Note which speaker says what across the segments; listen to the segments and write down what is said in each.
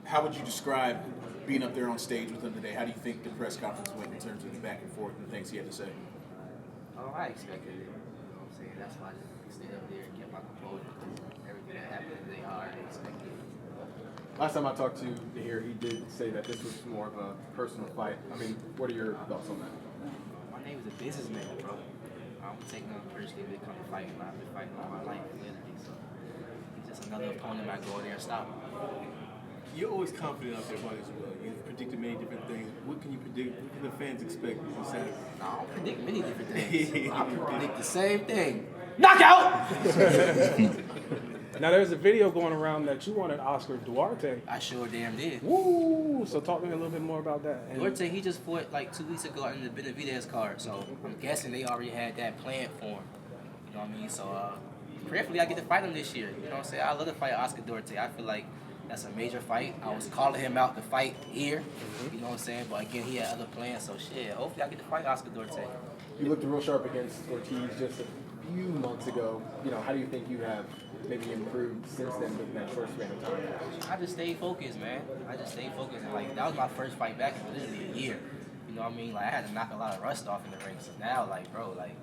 Speaker 1: How would you describe being up there on stage with him today? How do you think the press conference went in terms of the back and forth and the things he had to say?
Speaker 2: Oh, I expected it. You know what I'm saying? That's why I just stayed up there and kept my composure. Everything that happened today, I already expected it.
Speaker 3: Last time I talked to Nahir, he did say that this was more of a personal fight. I mean, what are your thoughts on that?
Speaker 2: My name is a businessman, bro. I'm taking on personally when it comes to fighting. I've been fighting all my life, literally. So he's just another opponent I go in there and stop.
Speaker 4: You're always confident out there, buddy, as well. You've predicted many different things. What can you predict? What can the fans expect on Saturday?
Speaker 2: No, I don't predict many different things. I predict the same thing. Knockout!
Speaker 5: Now, there's a video going around that you wanted Oscar Duarte.
Speaker 2: I sure damn did.
Speaker 5: Woo! So talk to me a little bit more about that. And
Speaker 2: Duarte, he just fought like 2 weeks ago in the Benavidez card, so I'm guessing they already had that planned for him. You know what I mean? So, prayerfully, I get to fight him this year. You know what I'm saying? I love to fight Oscar Duarte. I feel like that's a major fight. I was calling him out to fight here. You know what I'm saying? But again, he had other plans, so shit. Hopefully, I get to fight Oscar Duarte.
Speaker 3: You looked real sharp against Ortiz just a few months ago. You know, how do you think you have maybe improved since then in that short span of time?
Speaker 2: I just stayed focused, man. I just stayed focused. And, like, that was my first fight back in literally a year. You know what I mean? Like, I had to knock a lot of rust off in the ring. So now, like, bro, like,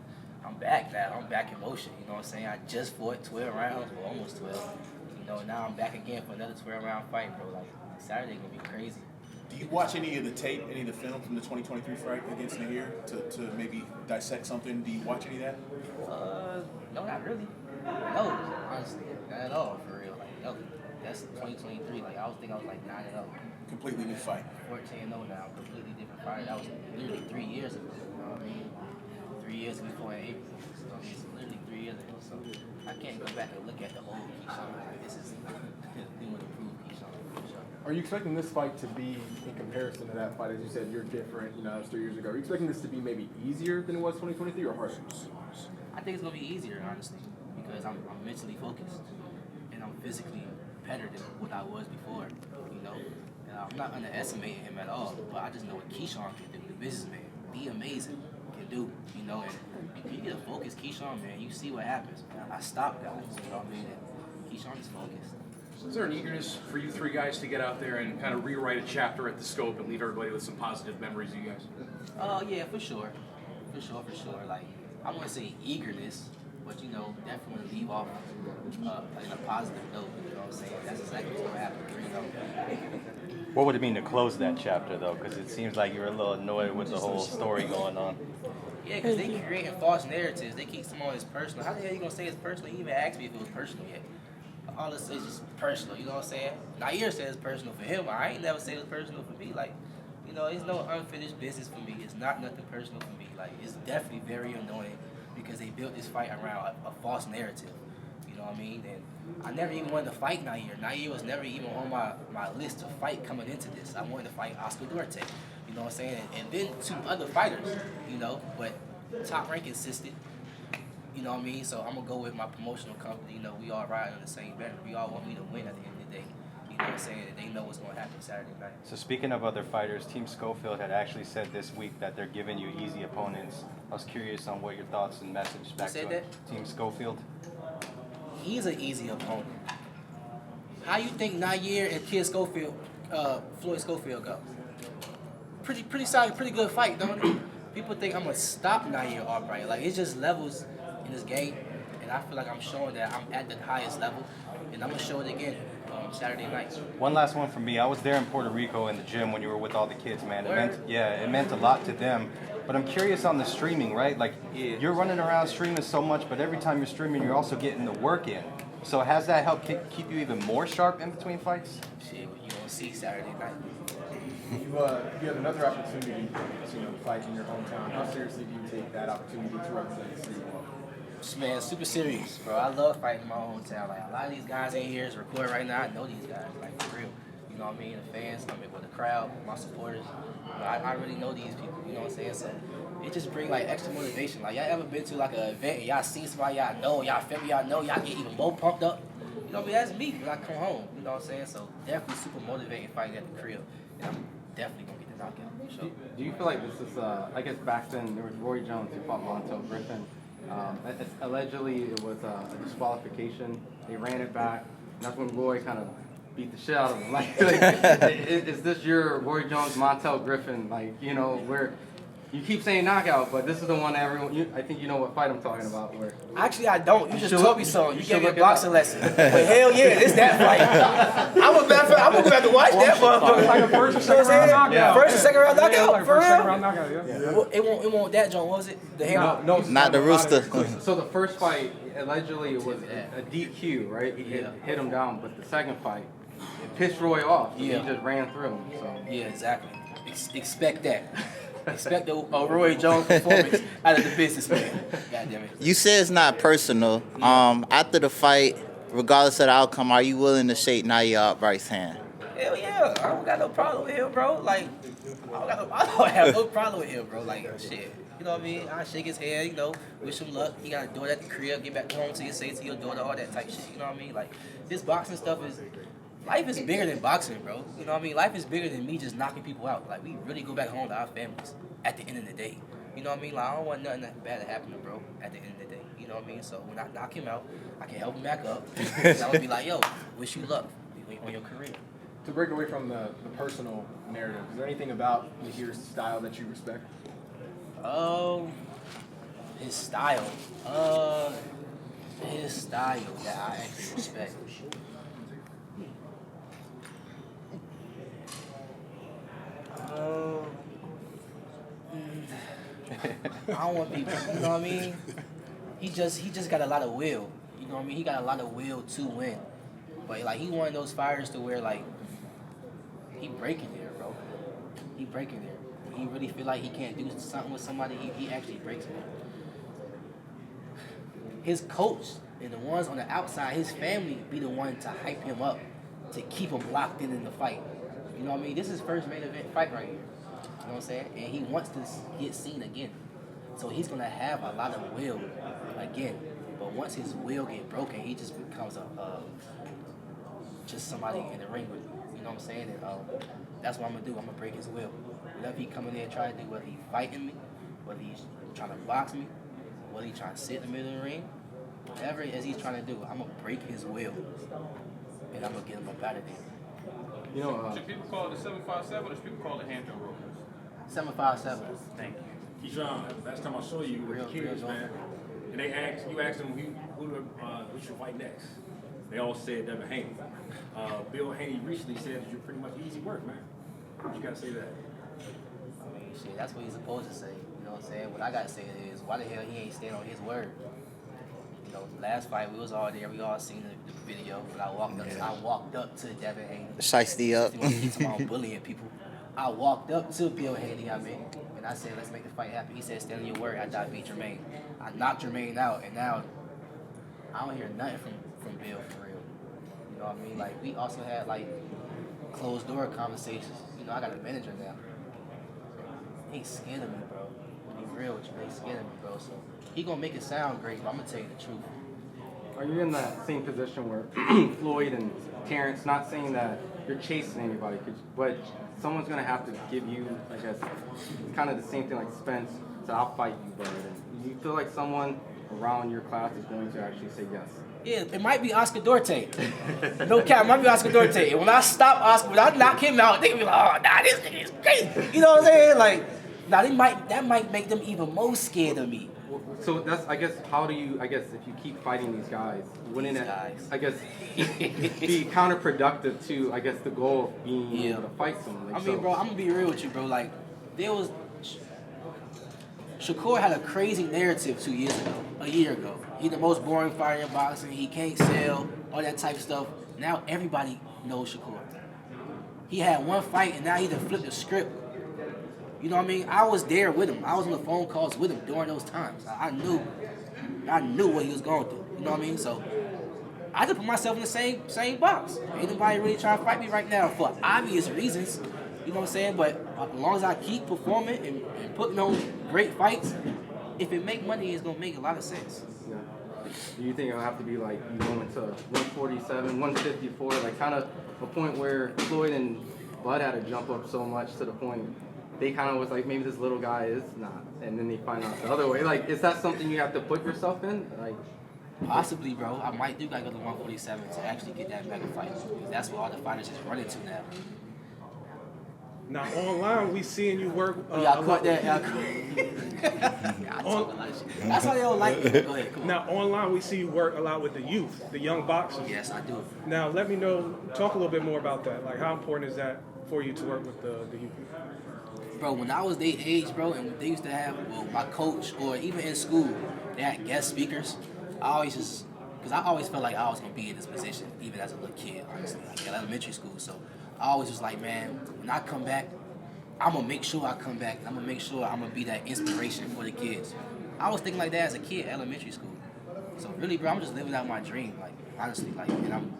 Speaker 2: I'm back now. I'm back in motion. You know what I'm saying? I just fought 12 rounds, or almost 12. You know, now I'm back again for another 12-round fight, bro. Like, Saturday gonna be crazy.
Speaker 1: Do you watch any of the tape, any of the film from the 2023 fight against Nahir to maybe dissect something? Do you watch any of that?
Speaker 2: No, not really. No, honestly, not at all, for real. Like, no, that's 2023. Like, I was thinking I was like 9-0.
Speaker 1: Completely new fight.
Speaker 2: 14-0 now, completely different fight. That was literally 3 years ago. You know what I mean? 3 years before in April. So it's literally 3 years ago. So I can't go back and look at the whole Keyshawn. Like, this is we want to prove Keyshawn.
Speaker 3: Are you expecting this fight to be, in comparison to that fight, as you said, you're different, you know, that was 3 years ago. Are you expecting this to be maybe easier than it was 2023 or harder?
Speaker 2: I think it's going to be easier, honestly, because I'm mentally focused and I'm physically better than what I was before, you know. And I'm not underestimating him at all, but I just know what Keyshawn can do, the businessman. Be amazing, can do, you know. And you get a focused Keyshawn, man, you see what happens. Man. I stop guys, you know what I mean? And Keyshawn is focused.
Speaker 6: Is there an eagerness for you three guys to get out there and kind of rewrite a chapter at the Scope and leave everybody with some positive memories of you guys?
Speaker 2: Yeah, for sure. For sure. Like, I wouldn't say eagerness, but, you know, definitely leave off in a positive note, you know what I'm saying? That's exactly what's going to happen, you know.
Speaker 7: What would it mean to close that chapter, though? Because it seems like you're a little annoyed with the whole story going on.
Speaker 2: Yeah, because they creating false narratives. They keep someone as personal. How the hell are you going to say it's personal? You even asked me if it was personal yet. All this is just personal, you know what I'm saying? Nahir says it's personal for him. I ain't never said it's personal for me. Like, you know, it's no unfinished business for me. It's not nothing personal for me. Like, it's definitely very annoying because they built this fight around a false narrative. You know what I mean? And I never even wanted to fight Nahir. Nahir was never even on my list to fight coming into this. I wanted to fight Oscar Duarte. You know what I'm saying? And then 2 other fighters, you know, but Top Rank insisted. You know what I mean? So I'm going to go with my promotional company. You know, we all ride on the same banner. We all want me to win at the end of the day. You know what I'm saying? And they know what's going to happen Saturday night.
Speaker 7: So speaking of other fighters, Team Schofield had actually said this week that they're giving you easy opponents. I was curious on what your thoughts and message back to Team Schofield.
Speaker 2: He's an easy opponent. How you think Nahir and Floyd Schofield go? Pretty solid, pretty good fight, don't it? People think I'm going to stop Nahir Albright. Like, it's just levels in this game, and I feel like I'm showing that I'm at the highest level, and I'm going to show it again Saturday night.
Speaker 7: One last one from me. I was there in Puerto Rico in the gym when you were with all the kids, man. It meant a lot to them. But I'm curious on the streaming, right? Like, you're running around streaming so much, but every time you're streaming, you're also getting the work in. So has that helped keep you even more sharp in between fights?
Speaker 2: Shit, you won't see Saturday night.
Speaker 3: You have another opportunity to fight in your hometown. How seriously do you take that opportunity to represent the city?
Speaker 2: Man, super serious, bro. I love fighting in my hometown. Like, a lot of these guys in here is recording right now. I know these guys, like, for real. You know what I mean? The fans, I mean, with the crowd, my supporters. You know, I really know these people, you know what I'm saying? So it just brings, like, extra motivation. Like, y'all ever been to, like, an event and y'all see somebody y'all know, y'all feel me, y'all know, y'all get even more pumped up? You know what I mean? That's me when I come home, you know what I'm saying? So definitely super motivating fighting at the crib. And I'm definitely going to get the knockout, for sure.
Speaker 8: Do you feel like this is, I guess back then there was Roy Jones who fought Montel Griffin. Allegedly it was a disqualification. They ran it back. And that's when Roy kind of beat the shit out of him. Is this your Roy Jones, Montel Griffin? Where you keep saying knockout, but this is the one everyone. I think you know what fight I'm talking about. Where
Speaker 2: Actually, I don't. You just told me so. You
Speaker 8: should
Speaker 2: gave me a
Speaker 8: look it
Speaker 2: boxing
Speaker 8: up.
Speaker 2: lesson. But hell yeah, it's that fight. I'm gonna go back to watch that motherfucker.
Speaker 5: Like a first or second round knockout.
Speaker 2: First and second round
Speaker 5: Yeah,
Speaker 2: knockout,
Speaker 5: like
Speaker 2: for
Speaker 5: first, second
Speaker 2: real.
Speaker 5: round knockout, yeah.
Speaker 2: Well, it won't that John, was it? The hair.
Speaker 8: No,
Speaker 9: Not the rooster.
Speaker 8: So the first fight, allegedly, it was a DQ, right? He hit him down, but the second fight, it pissed Roy off.
Speaker 2: Yeah.
Speaker 8: He just ran through him. So.
Speaker 2: Yeah, exactly. Expect that. Expect a Roy Jones performance out of the businessman. God damn it.
Speaker 9: You said it's not personal. After the fight, regardless of the outcome, are you willing to shake Nahir Albright's hand?
Speaker 2: Hell yeah, I don't got no problem with him, bro. Like, I don't have no problem with him, bro. Like, shit. You know what I mean? I shake his hand, wish him luck. You got a daughter at the crib, get back home to your say to your daughter, all that type shit. You know what I mean? Like, this boxing stuff is. Life is bigger than boxing, bro. You know what I mean? Life is bigger than me just knocking people out. Like, we really go back home to our families at the end of the day. You know what I mean? Like, I don't want nothing that bad to happen to bro at the end of the day. You know what I mean? So when I knock him out, I can help him back up. And I would be like, yo, wish you luck on your career.
Speaker 3: To break away from the personal narrative, is there anything about Nahir's style that you respect?
Speaker 2: His style. His style that I actually respect. I don't want people, you know what I mean? He just got a lot of will. You know what I mean? He got a lot of will to win. But like he one of those fighters to where like he breaking there, bro. He breaking there. When he really feel like he can't do something with somebody, he actually breaks it. His coach and the ones on the outside, his family be the one to hype him up, to keep him locked in the fight. You know what I mean? This is his first main event fight right here. You know what I'm saying? And he wants to get seen again. So he's going to have a lot of will again. But once his will get broken, he just becomes just somebody in the ring with him. You know what I'm saying? And that's what I'm going to do. I'm going to break his will. Whatever he come in there and try to do, whether he's fighting me, whether he's trying to box me, whether he's trying to sit in the middle of the ring, whatever it is he's trying to do, I'm going to break his will. And I'm going to get him up out of there.
Speaker 10: You know, should people call it a 757 or should people call it hand throw ropers?
Speaker 2: 757.
Speaker 10: Thank you. Keyshawn, last time I saw you with the kids, man, and you asked them who should fight next. They all said Devin Haney. Bill Haney recently said that you're pretty much easy work, man. What you gotta say to that?
Speaker 2: I mean, shit, that's what he's supposed to say. You know what I'm saying? What I gotta say is, why the hell he ain't stand on his word? You know, last fight we was all there. We all seen the video. But I walked up to Devin Haney.
Speaker 9: Shiesty up.
Speaker 2: He's about bullying people. I walked up to Bill Haney, and I said, let's make the fight happen. He said, stand on your word. I beat Jermaine. I knocked Jermaine out, and now I don't hear nothing from Bill for real. You know what I mean? Like, we also had, like, closed door conversations. You know, I got a manager now. He ain't scared of me, bro. To be real with you, he ain't scared of me, bro. So he gonna make it sound great, but I'm gonna tell you the truth.
Speaker 8: Are you in that same position where Floyd and Terrence, not saying that you're chasing anybody, but someone's going to have to give you, I guess, kind of the same thing like Spence, so I'll fight you, brother. Do you feel like someone around your class is going to actually say yes?
Speaker 2: Yeah, it might be Oscar Duarte. No cap, it might be Oscar Duarte. And when I stop Oscar, when I knock him out, they gonna be like, oh, nah, this nigga is crazy. You know what I'm saying? Like, now that might make them even more scared of me.
Speaker 8: So that's, I guess, how do you, I guess, if you keep fighting these guys, wouldn't it, I guess, be counterproductive to, I guess, the goal of being able to fight someone? Like,
Speaker 2: I mean, bro, I'm gonna be real with you, bro. Like, Shakur had a crazy narrative a year ago. He's the most boring fighter in boxing. He can't sell, all that type of stuff. Now everybody knows Shakur. He had one fight, and now he done flipped the script. You know what I mean? I was there with him. I was on the phone calls with him during those times. I knew what he was going through. You know what I mean? So I just put myself in the same box. Ain't nobody really trying to fight me right now for obvious reasons. You know what I'm saying? But as long as I keep performing and putting on great fights, if it make money, it's gonna make a lot of sense.
Speaker 8: Yeah. Do you think it'll have to be like you going to 147, 154, like kind of a point where Floyd and Bud had to jump up so much to the point they kind of was like, maybe this little guy is not, and then they find out the other way. Like, is that something you have to put yourself in? Like,
Speaker 2: Possibly, bro. I might do gotta go to 147 to actually get that mega fight. Because that's what all the fighters is running to now.
Speaker 5: Now online, we seeing you work.
Speaker 2: Y'all caught that? Y'all caught I talk a lot of shit. That's why they don't like me. Go ahead, come on.
Speaker 5: Now online, we see you work a lot with the youth, the young boxers.
Speaker 2: Yes, I do.
Speaker 5: Now let me know. Talk a little bit more about that. Like, how important is that for you to work with the youth?
Speaker 2: Bro, when I was their age, bro, and they used to have, well, my coach, or even in school, they had guest speakers. I always just, because I always felt like I was going to be in this position, even as a little kid, honestly, like in elementary school. So I always was like, man, when I come back, I'm going to make sure I come back. I'm going to make sure I'm going to be that inspiration for the kids. I was thinking like that as a kid, elementary school. So really, bro, I'm just living out my dream, like, honestly, like, and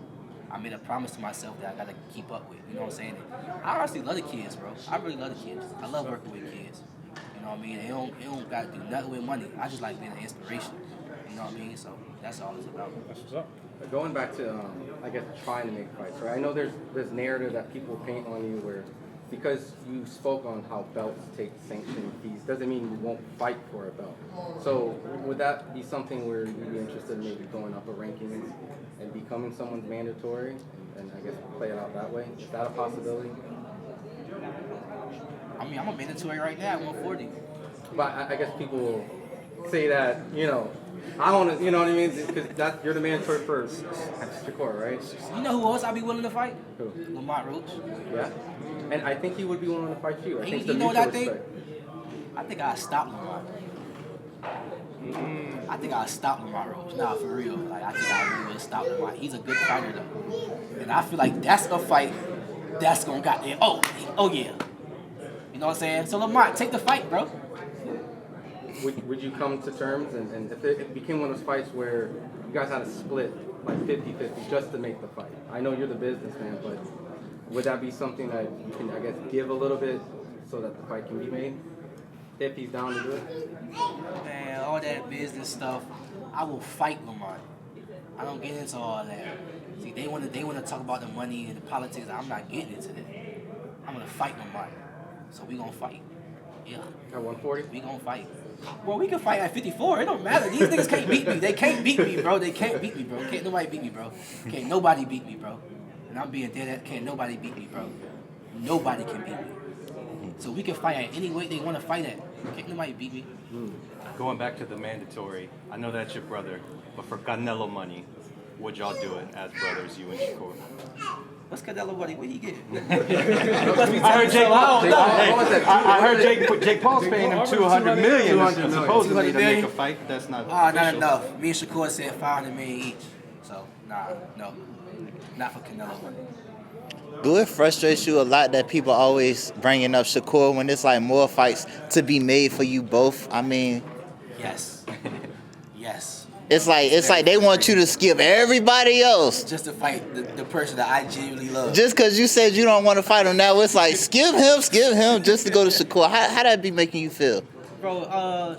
Speaker 2: I made a promise to myself that I gotta keep up with. You know what I'm saying? And I honestly love the kids, bro. I really love the kids. I love working with kids. You know what I mean? It don't gotta do nothing with money. I just like being an inspiration. You know what I mean? So that's all it's about.
Speaker 5: That's what's up.
Speaker 8: Going back to, I guess, trying to make fights, right? I know there's this narrative that people paint on you where because you spoke on how belts take sanctioning fees doesn't mean you won't fight for a belt. So would that be something where you'd be interested in maybe going up a ranking and becoming someone's mandatory and I guess play it out that way? Is that a possibility?
Speaker 2: I mean, I'm a mandatory right now at 140.
Speaker 8: But I guess people will say that, you know, I want to, you know what I mean? Because you're the mandatory for Shakur, right?
Speaker 2: You know who else I'd be willing to fight?
Speaker 8: Who?
Speaker 2: Lamont Roach.
Speaker 8: Yeah. And I think he would be willing to fight you. I think
Speaker 2: You know what I think?
Speaker 8: respect.
Speaker 2: I think I'd stop Lamont. I think I'd stop Lamont Roach. Nah, for real. Like, I think I really would stop Lamont. He's a good fighter, though. And I feel like that's a fight that's going to got there. Oh, yeah. You know what I'm saying? So, Lamont, take the fight, bro.
Speaker 8: Would you come to terms and if it became one of those fights where you guys had to split like 50-50 just to make the fight? I know you're the businessman, but would that be something that you can, I guess, give a little bit so that the fight can be made? If he's down to do it?
Speaker 2: Man, all that business stuff, I will fight Lamont. I don't get into all that. See, they want to talk about the money and the politics. I'm not getting into that. I'm going to fight Lamont. So we going to fight. Yeah.
Speaker 8: At 140?
Speaker 2: We going to fight. Well, we can fight at 54. It don't matter. These niggas can't beat me. They can't beat me, bro. They can't beat me, bro. Can't nobody beat me, bro. Can't nobody beat me, bro. And I'm being dead. Can't nobody beat me, bro. Nobody can beat me. So we can fight at any weight they want to fight at. Can't nobody beat me.
Speaker 7: Going back to the mandatory, I know that's your brother, but for Canelo money, would y'all do it as brothers, you and Shakur?
Speaker 2: What's Canelo money? What he get?
Speaker 7: I heard Jake Paul. I heard Jake Paul's paying him $200 million supposedly to make a fight. That's not.
Speaker 2: Not enough. Me and Shakur said $500 million each. So no, not for Canelo money.
Speaker 9: Do it frustrate you a lot that people always bringing up Shakur when it's like more fights to be made for you both? I mean,
Speaker 2: Yes. Yes.
Speaker 9: it's like they want you to skip everybody else
Speaker 2: Just to fight the person that I genuinely love.
Speaker 9: just because you said you don't want to fight him. Now it's like skip him just to go to Shakur. How that be making you feel?
Speaker 2: Bro,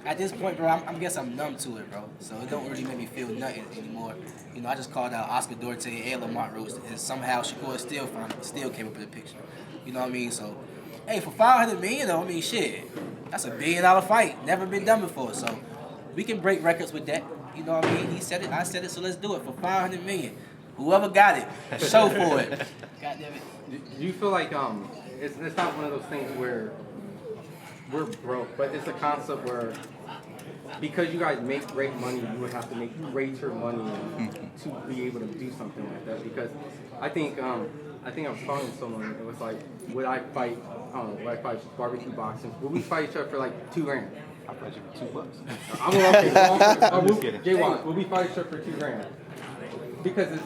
Speaker 2: at this point, bro, I guess I'm numb to it, bro. So it don't really make me feel nothing anymore. You know, I just called out Oscar Duarte and Lamont Roach, and somehow Shakur still came up with a picture. You know what I mean? So, hey, for $500 million, though, I mean, shit, that's $1 billion fight. Never been done before. So we can break records with that. You know what I mean? He said it, I said it, so let's do it for $500 million. Whoever got it, show for it. God damn it.
Speaker 8: Do you feel like it's not one of those things where we're broke, but it's a concept where because you guys make great money, you would have to make greater money to be able to do something like that? Because I think I was talking to someone. It was like, would I fight barbecue boxing? Would we fight each other for like $2,000?
Speaker 7: I'll fight you for $2.
Speaker 8: I'm
Speaker 7: just kidding.
Speaker 8: Jay, will we fight each other for $2,000? Because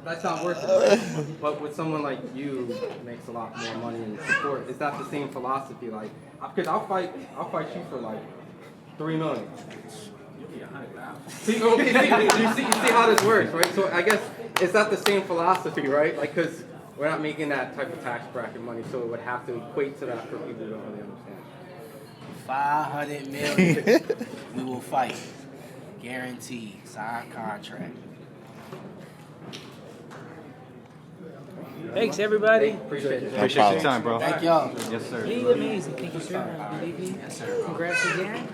Speaker 8: that's not worth it. But with someone like you makes a lot more money and support, is that the same philosophy? Like, because I'll fight you for like $3 million. See, you see how this works, right? So I guess is that the same philosophy, right? Like, because we're not making that type of tax bracket money, so it would have to equate to that for people who don't really understand.
Speaker 2: $500 million. We will fight. Guaranteed. Signed contract.
Speaker 11: Thanks, everybody.
Speaker 8: Appreciate it.
Speaker 7: Appreciate your time, bro.
Speaker 2: Thank y'all.
Speaker 7: Yes, sir.
Speaker 11: You're amazing. Thank you, sir. Good evening.
Speaker 2: Yes, sir.
Speaker 11: Congrats again.